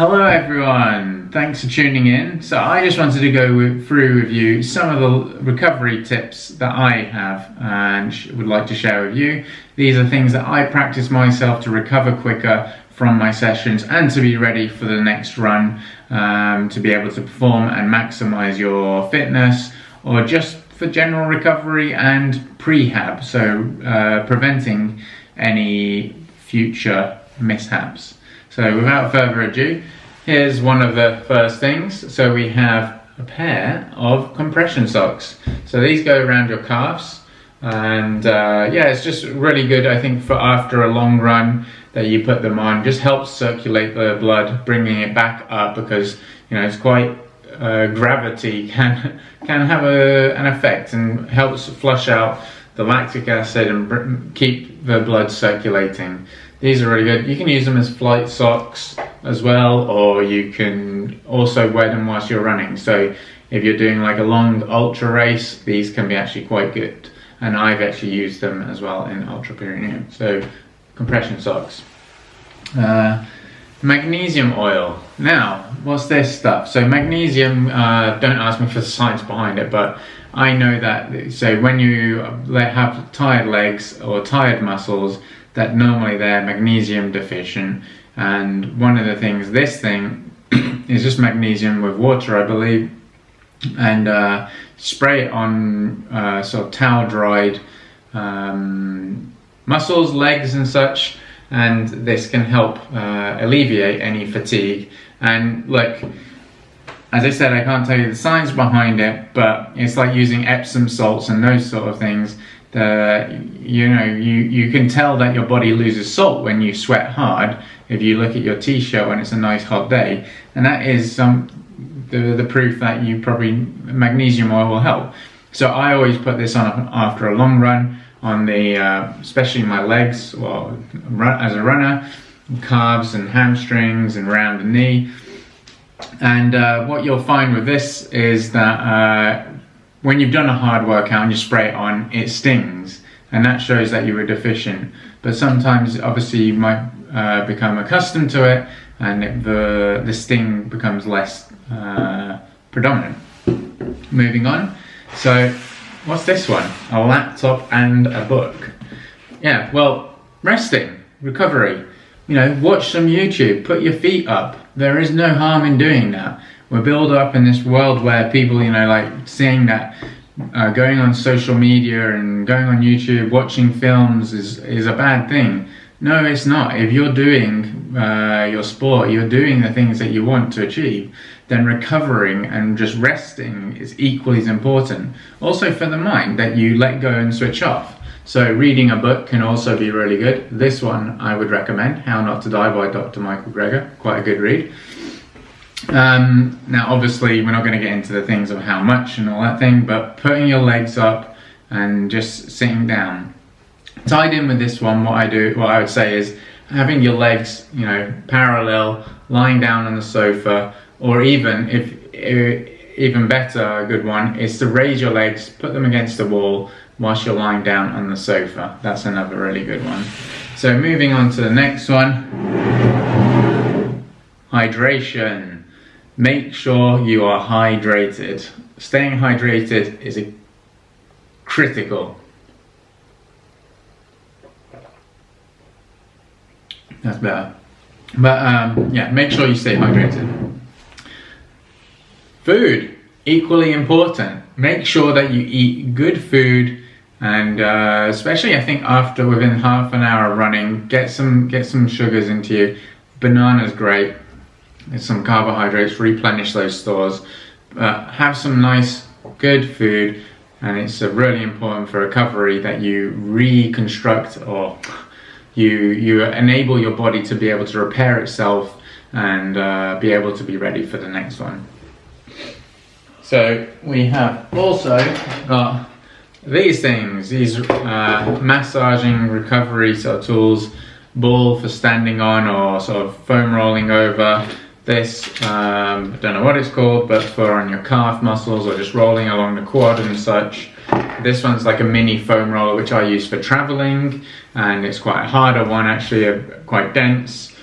Hello everyone, thanks for tuning in. So I just wanted to go through with you some of the recovery tips that I have and would like to share with you. These are things that I practice myself to recover quicker from my sessions and to be ready for the next run, to be able to perform and maximize your fitness, or just for general recovery and prehab, so preventing any future mishaps. So without further ado, here's one of the first things. So we have a pair of compression socks. So these go around your calves, and yeah, it's just really good, I think, for after a long run that you put them on. Just helps circulate the blood, bringing it back up, because it's quite gravity can have an effect and helps flush out the lactic acid and keep the blood circulating. These are really good. You can use them as flight socks as well, or you can also wear them whilst you're running. So if you're doing like a long ultra race, these can be actually quite good. And I've actually used them as well in Ultra Pyrenean. So compression socks. Magnesium oil. Now, what's this stuff? So magnesium, don't ask me for the science behind it, but I know that, so when you have tired legs or tired muscles, that normally they're magnesium deficient, and one of the things, this thing is just magnesium with water, I believe, and spray it on sort of towel dried muscles, legs and such, and this can help alleviate any fatigue. And look, as I said, I can't tell you the science behind it, but it's like using Epsom salts and those sort of things. You can tell that your body loses salt when you sweat hard if you look at your t-shirt when it's a nice hot day, and that is the proof that magnesium oil will help. So I always put this on after a long run on the especially my legs, well, as a runner, calves and hamstrings and around the knee. And what you'll find with this is that when you've done a hard workout and you spray it on, it stings, and that shows that you were deficient. But sometimes, obviously, you might become accustomed to it, and the sting becomes less predominant. Moving on. So, what's this one? A laptop and a book. Yeah, well, resting, recovery. Watch some YouTube, put your feet up. There is no harm in doing that. We're built up in this world where people, like saying that going on social media and going on YouTube, watching films is a bad thing. No, it's not. If you're doing your sport, you're doing the things that you want to achieve, then recovering and just resting is equally as important. Also for the mind, that you let go and switch off. So reading a book can also be really good. This one I would recommend, How Not to Die by Dr. Michael Greger. Quite a good read. Now obviously we're not going to get into the things of how much and all that thing, but putting your legs up and just sitting down. Tied in with this one, what I would say is having your legs, parallel, lying down on the sofa, or even even better, a good one is to raise your legs, put them against the wall whilst you're lying down on the sofa. That's another really good one. So moving on to the next one, hydration. Make sure you are hydrated. Staying hydrated is critical. That's better. But yeah, make sure you stay hydrated. Food, equally important. Make sure that you eat good food, and especially I think within half an hour of running, get some sugars into you. Banana's great. There's some carbohydrates, replenish those stores. Have some nice, good food, and it's really important for recovery that you reconstruct, or you enable your body to be able to repair itself and be able to be ready for the next one. So we have also got these things, these massaging recovery sort of tools, ball for standing on or sort of foam rolling over. This, I don't know what it's called, but for on your calf muscles or just rolling along the quad and such. This one's like a mini foam roller which I use for traveling, and it's quite a harder one actually, quite dense.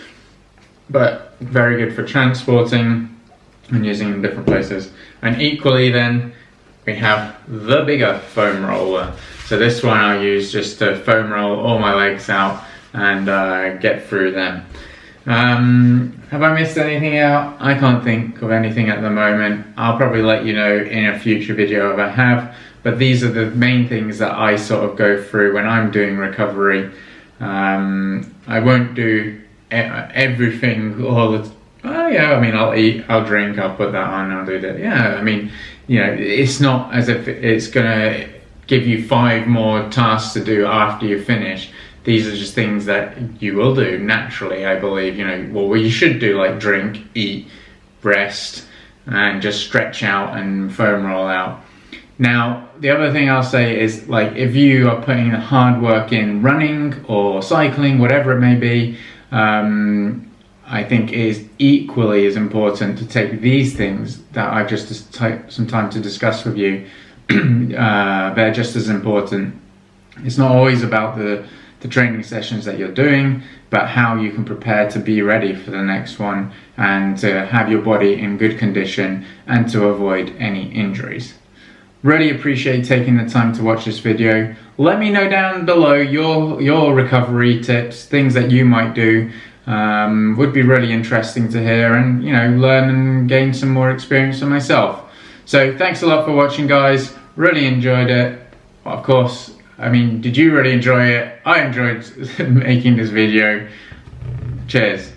But very good for transporting and using in different places. And equally then, we have the bigger foam roller. So this one I use just to foam roll all my legs out and get through them. Have I missed anything out? I can't think of anything at the moment. I'll probably let you know in a future video if I have, but these are the main things that I sort of go through when I'm doing recovery. I won't do everything all the time. Oh yeah, I mean, I'll eat, I'll drink, I'll put that on, I'll do that. Yeah, I mean, you know, it's not as if it's gonna give you 5 more tasks to do after you finish. These are just things that you will do naturally, I believe. You know, well, what you should do, like drink, eat, rest, and just stretch out and foam roll out. Now, the other thing I'll say is, like, if you are putting the hard work in running or cycling, whatever it may be, I think it is equally as important to take these things that I've just taken some time to discuss with you. They're just as important. It's not always about the training sessions that you're doing, but how you can prepare to be ready for the next one and to have your body in good condition and to avoid any injuries. Really appreciate taking the time to watch this video. Let me know down below your recovery tips, things that you might do. Would be really interesting to hear and, you know, learn and gain some more experience for myself. So thanks a lot for watching, guys. Really enjoyed it. Of course, I mean, did you really enjoy it? I enjoyed making this video. Cheers.